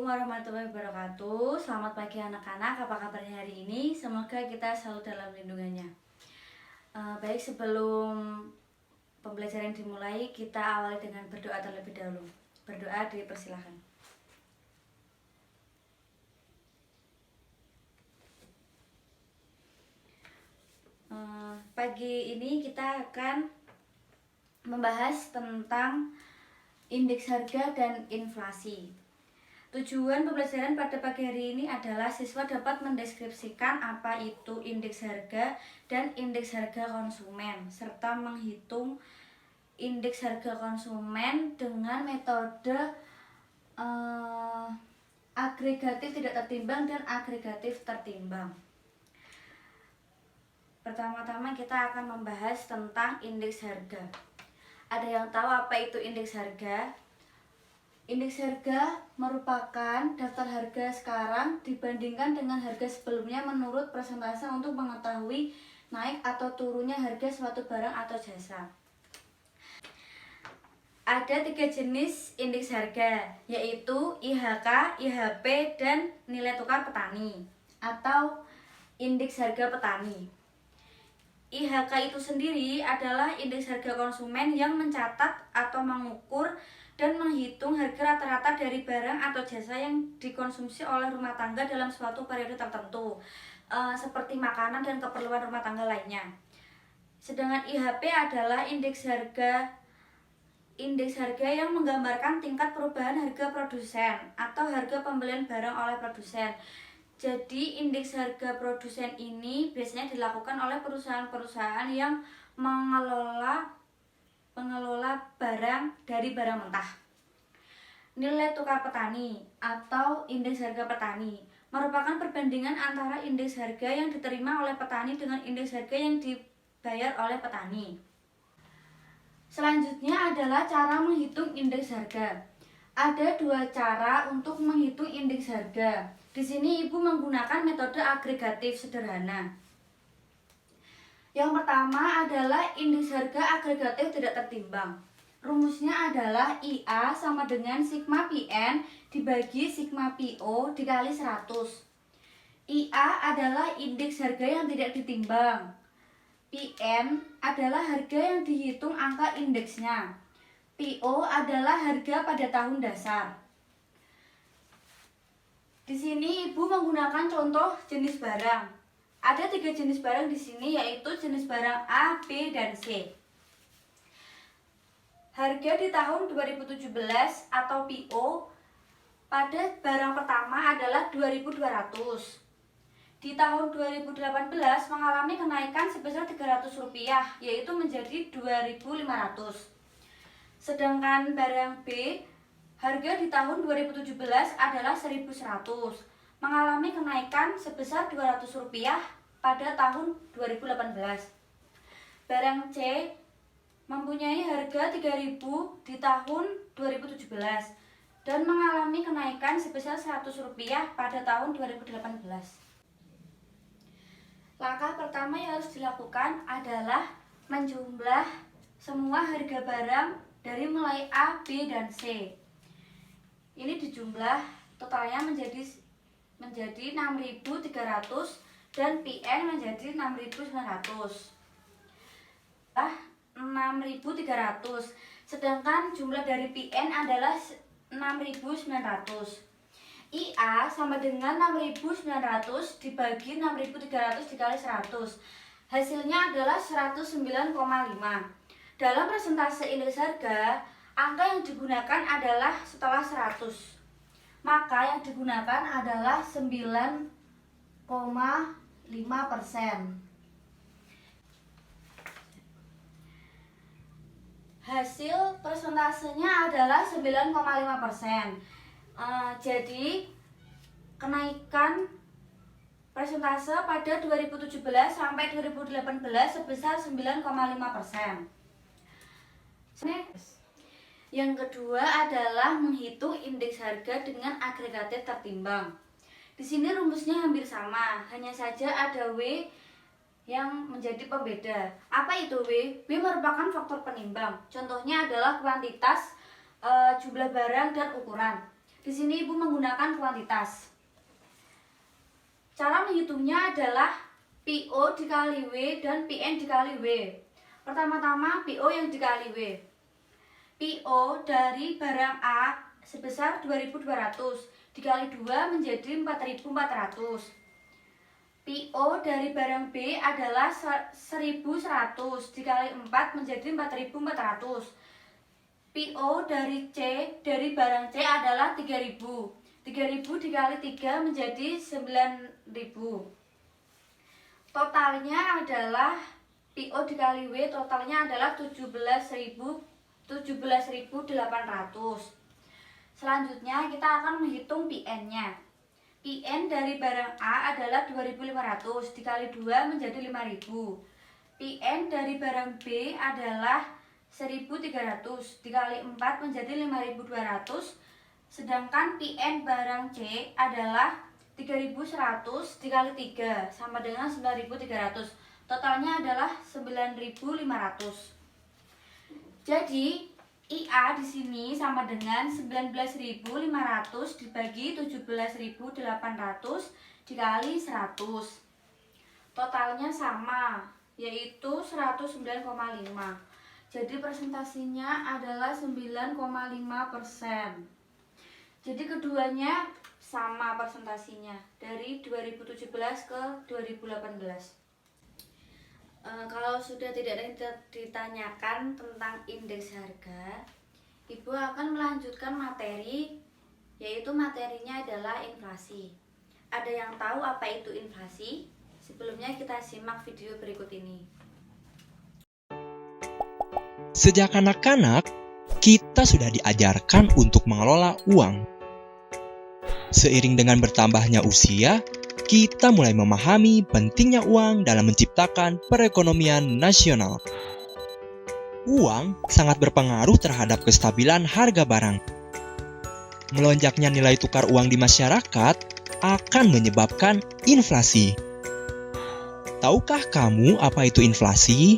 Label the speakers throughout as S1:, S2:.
S1: warahmatullahi wabarakatuh. Selamat pagi anak-anak, apa kabarnya hari ini? Semoga kita selalu dalam lindungannya. Baik, sebelum pembelajaran dimulai, kita awali dengan berdoa terlebih dahulu. Berdoa dipersilahkan. Pagi ini kita akan membahas tentang indeks harga dan inflasi. Tujuan pembelajaran pada pagi hari ini adalah siswa dapat mendeskripsikan apa itu indeks harga dan indeks harga konsumen, serta menghitung indeks harga konsumen dengan metode agregatif tidak tertimbang dan agregatif tertimbang. Pertama-tama kita akan membahas tentang indeks harga. Ada yang tahu apa itu indeks harga? Indeks harga merupakan daftar harga sekarang dibandingkan dengan harga sebelumnya menurut persentase untuk mengetahui naik atau turunnya harga suatu barang atau jasa. Ada 3 jenis indeks harga, yaitu IHK, IHP, dan nilai tukar petani atau indeks harga petani. IHK itu sendiri adalah indeks harga konsumen yang mencatat atau mengukur dan menghitung harga rata-rata dari barang atau jasa yang dikonsumsi oleh rumah tangga dalam suatu periode tertentu, seperti makanan dan keperluan rumah tangga lainnya. Sedangkan IHP adalah indeks harga yang menggambarkan tingkat perubahan harga produsen atau harga pembelian barang oleh produsen. Jadi indeks harga produsen ini biasanya dilakukan oleh perusahaan-perusahaan yang mengelola barang dari barang mentah. Nilai tukar petani atau indeks harga petani merupakan perbandingan antara indeks harga yang diterima oleh petani dengan indeks harga yang dibayar oleh petani. Selanjutnya adalah cara menghitung indeks harga. Ada 2 cara untuk menghitung indeks harga. Di sini Ibu menggunakan metode agregatif sederhana. Yang pertama adalah indeks harga agregatif tidak tertimbang. Rumusnya adalah IA sama dengan sigma PN dibagi sigma PO dikali 100. IA adalah indeks harga yang tidak ditimbang. PN adalah harga yang dihitung angka indeksnya. PO adalah harga pada tahun dasar. Di sini Ibu menggunakan contoh jenis barang. Ada 3 jenis barang di sini, yaitu jenis barang A, B, dan C. Harga di tahun 2017 atau PO pada barang pertama adalah 2.200. Di tahun 2018 mengalami kenaikan sebesar Rp300, yaitu menjadi 2.500. Sedangkan barang B, harga di tahun 2017 adalah 1.100. Mengalami kenaikan sebesar Rp200 pada tahun 2018. Barang C mempunyai harga Rp3.000 di tahun 2017 dan mengalami kenaikan sebesar Rp100 pada tahun 2018. Langkah pertama yang harus dilakukan adalah menjumlah semua harga barang dari mulai A, B, dan C. Ini dijumlah, totalnya menjadi 6.300 dan PN menjadi 6.900. 6.300, sedangkan jumlah dari PN adalah 6.900. IA sama dengan 6.900 dibagi 6.300 dikali 100. Hasilnya adalah 109,5. Dalam persentase indeks harga, angka yang digunakan adalah setelah 100. Maka yang digunakan adalah 9,5%. Hasil persentasenya adalah 9,5%. Jadi kenaikan persentase pada 2017 sampai 2018 sebesar 9,5%. Yang kedua adalah menghitung indeks harga dengan agregatif tertimbang. Di sini rumusnya hampir sama, hanya saja ada W yang menjadi pembeda. Apa itu W? W merupakan faktor penimbang. Contohnya adalah kuantitas, jumlah barang, dan ukuran. Di sini Ibu menggunakan kuantitas. Cara menghitungnya adalah PO dikali W dan PN dikali W. Pertama-tama PO yang dikali W. PO dari barang A sebesar 2.200 dikali 2 menjadi 4.400. PO dari barang B adalah 1.100 dikali 4 menjadi 4.400. PO dari C dari barang C adalah 3.000. 3.000 dikali 3 menjadi 9.000. Totalnya adalah PO dikali W, totalnya adalah 17.800. Selanjutnya kita akan menghitung PN-nya. PN dari barang A adalah 2.500 dikali 2 menjadi 5.000. PN dari barang B adalah 1.300 dikali 4 menjadi 5.200. Sedangkan PN barang C adalah 3.100 dikali 3 sama dengan 9.300. Totalnya adalah 9.500. Jadi IA di sini sama dengan 19.500 dibagi 17.800 dikali 100. Totalnya sama, yaitu 109,5. Jadi presentasinya adalah 9,5%. Jadi keduanya sama presentasinya dari 2017 ke 2018. Kalau sudah tidak ada yang ditanyakan tentang indeks harga, Ibu akan melanjutkan materi, yaitu materinya adalah inflasi. Ada yang tahu apa itu inflasi? Sebelumnya kita simak video berikut ini.
S2: Sejak anak-anak, kita sudah diajarkan untuk mengelola uang. Seiring dengan bertambahnya usia, kita mulai memahami pentingnya uang dalam menciptakan perekonomian nasional. Uang sangat berpengaruh terhadap kestabilan harga barang. Melonjaknya nilai tukar uang di masyarakat akan menyebabkan inflasi. Tahukah kamu apa itu inflasi?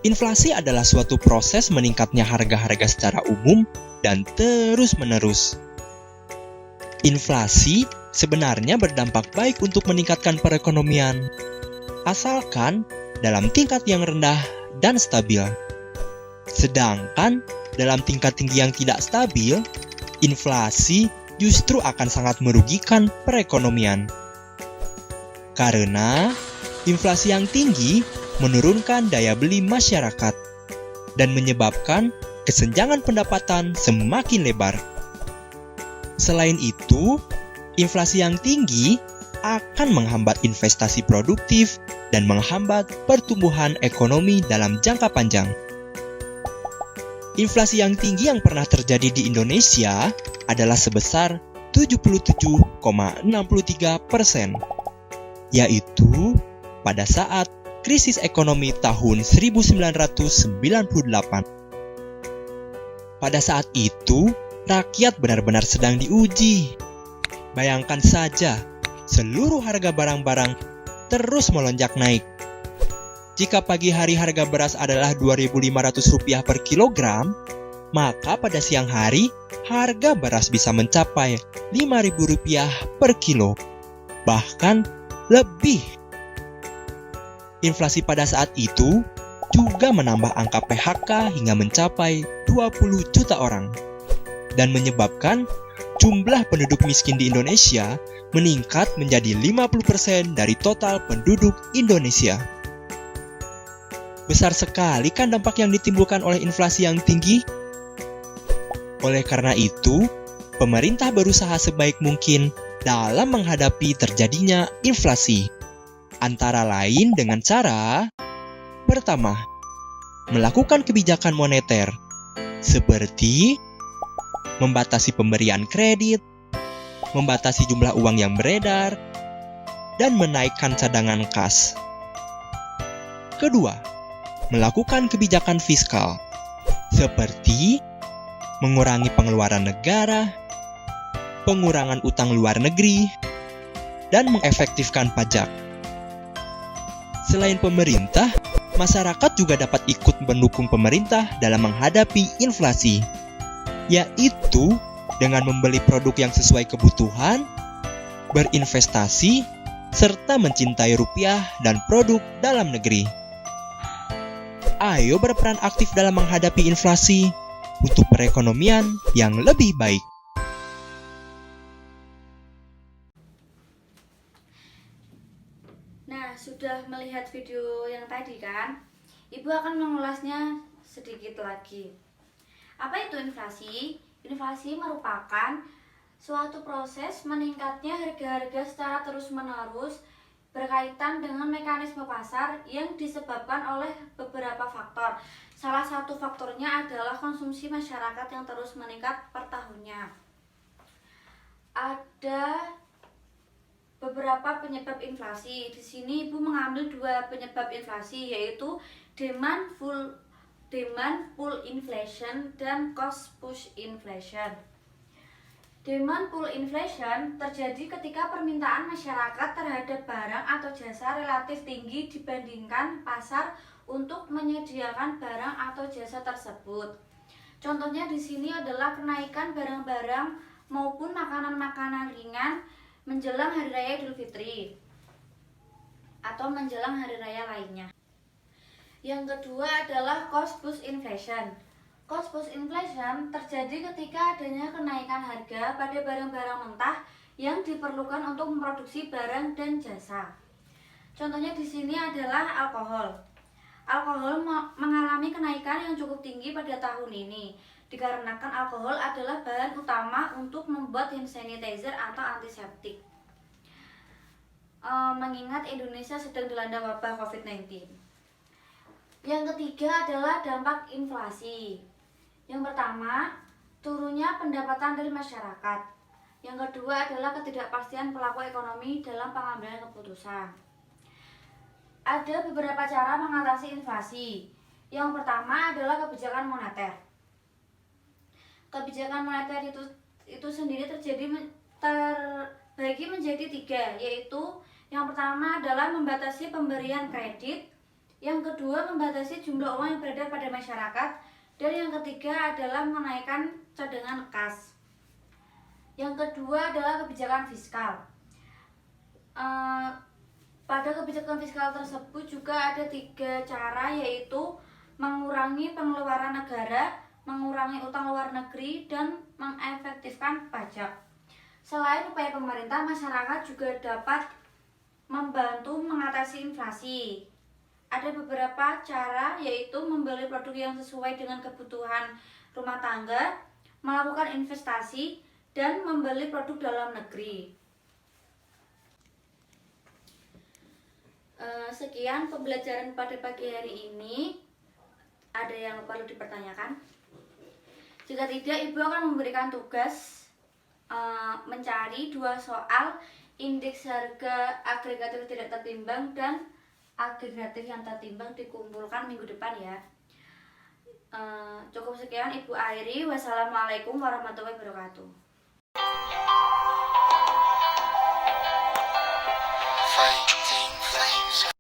S2: Inflasi adalah suatu proses meningkatnya harga-harga secara umum dan terus-menerus. Inflasi sebenarnya berdampak baik untuk meningkatkan perekonomian, asalkan dalam tingkat yang rendah dan stabil. Sedangkan dalam tingkat tinggi yang tidak stabil, inflasi justru akan sangat merugikan perekonomian. Karena inflasi yang tinggi menurunkan daya beli masyarakat dan menyebabkan kesenjangan pendapatan semakin lebar. Selain itu, inflasi yang tinggi akan menghambat investasi produktif dan menghambat pertumbuhan ekonomi dalam jangka panjang. Inflasi yang tinggi yang pernah terjadi di Indonesia adalah sebesar 77,63%, yaitu pada saat krisis ekonomi tahun 1998. Pada saat itu, rakyat benar-benar sedang diuji. Bayangkan saja, seluruh harga barang-barang terus melonjak naik. Jika pagi hari harga beras adalah Rp2.500 per kilogram, maka pada siang hari harga beras bisa mencapai Rp5.000 per kilo, bahkan lebih. Inflasi pada saat itu juga menambah angka PHK hingga mencapai 20 juta orang dan menyebabkan jumlah penduduk miskin di Indonesia meningkat menjadi 50% dari total penduduk Indonesia. Besar sekali kan dampak yang ditimbulkan oleh inflasi yang tinggi? Oleh karena itu, pemerintah berusaha sebaik mungkin dalam menghadapi terjadinya inflasi. Antara lain dengan cara pertama, melakukan kebijakan moneter seperti membatasi pemberian kredit, membatasi jumlah uang yang beredar, dan menaikkan cadangan kas. Kedua, melakukan kebijakan fiskal seperti mengurangi pengeluaran negara, pengurangan utang luar negeri, dan mengefektifkan pajak. Selain pemerintah, masyarakat juga dapat ikut mendukung pemerintah dalam menghadapi inflasi, yaitu dengan membeli produk yang sesuai kebutuhan, berinvestasi, serta mencintai rupiah dan produk dalam negeri. Ayo berperan aktif dalam menghadapi inflasi untuk perekonomian yang lebih baik.
S1: Nah, sudah melihat video yang tadi kan? Ibu akan mengulasnya sedikit lagi. Apa itu inflasi? Inflasi merupakan suatu proses meningkatnya harga-harga secara terus-menerus berkaitan dengan mekanisme pasar yang disebabkan oleh beberapa faktor. Salah satu faktornya adalah konsumsi masyarakat yang terus meningkat per tahunnya. Ada beberapa penyebab inflasi. Di sini Ibu mengambil dua penyebab inflasi, yaitu demand pull inflation dan cost push inflation. Demand pull inflation terjadi ketika permintaan masyarakat terhadap barang atau jasa relatif tinggi dibandingkan pasar untuk menyediakan barang atau jasa tersebut. Contohnya di sini adalah kenaikan barang-barang maupun makanan-makanan ringan menjelang Hari Raya Idul Fitri atau menjelang hari raya lainnya. Yang kedua adalah cost push inflation. Cost push inflation terjadi ketika adanya kenaikan harga pada barang-barang mentah yang diperlukan untuk memproduksi barang dan jasa. Contohnya di sini adalah alkohol. Alkohol mengalami kenaikan yang cukup tinggi pada tahun ini dikarenakan alkohol adalah bahan utama untuk membuat hand sanitizer atau antiseptik. Mengingat Indonesia sedang dilanda wabah COVID-19. Yang ketiga adalah dampak inflasi. Yang pertama, turunnya pendapatan dari masyarakat. Yang kedua adalah ketidakpastian pelaku ekonomi dalam pengambilan keputusan. Ada beberapa cara mengatasi inflasi. Yang pertama adalah kebijakan moneter. Kebijakan moneter itu sendiri terbagi menjadi tiga, yaitu yang pertama adalah membatasi pemberian kredit, yang kedua membatasi jumlah uang yang beredar pada masyarakat, dan yang ketiga adalah menaikkan cadangan kas. Yang kedua adalah kebijakan fiskal. Pada kebijakan fiskal tersebut juga ada tiga cara, yaitu mengurangi pengeluaran negara, mengurangi utang luar negeri, dan mengefektifkan pajak. Selain upaya pemerintah, masyarakat juga dapat membantu mengatasi inflasi. Ada beberapa cara, yaitu membeli produk yang sesuai dengan kebutuhan rumah tangga, melakukan investasi, dan membeli produk dalam negeri. Sekian pembelajaran pada pagi hari ini. Ada yang perlu dipertanyakan? Jika tidak, Ibu akan memberikan tugas mencari dua soal indeks harga agregatif tidak tertimbang dan agregatif yang tertimbang, dikumpulkan minggu depan ya. Cukup sekian Ibu Airi. Wassalamualaikum warahmatullahi wabarakatuh.
S3: Fighting flames.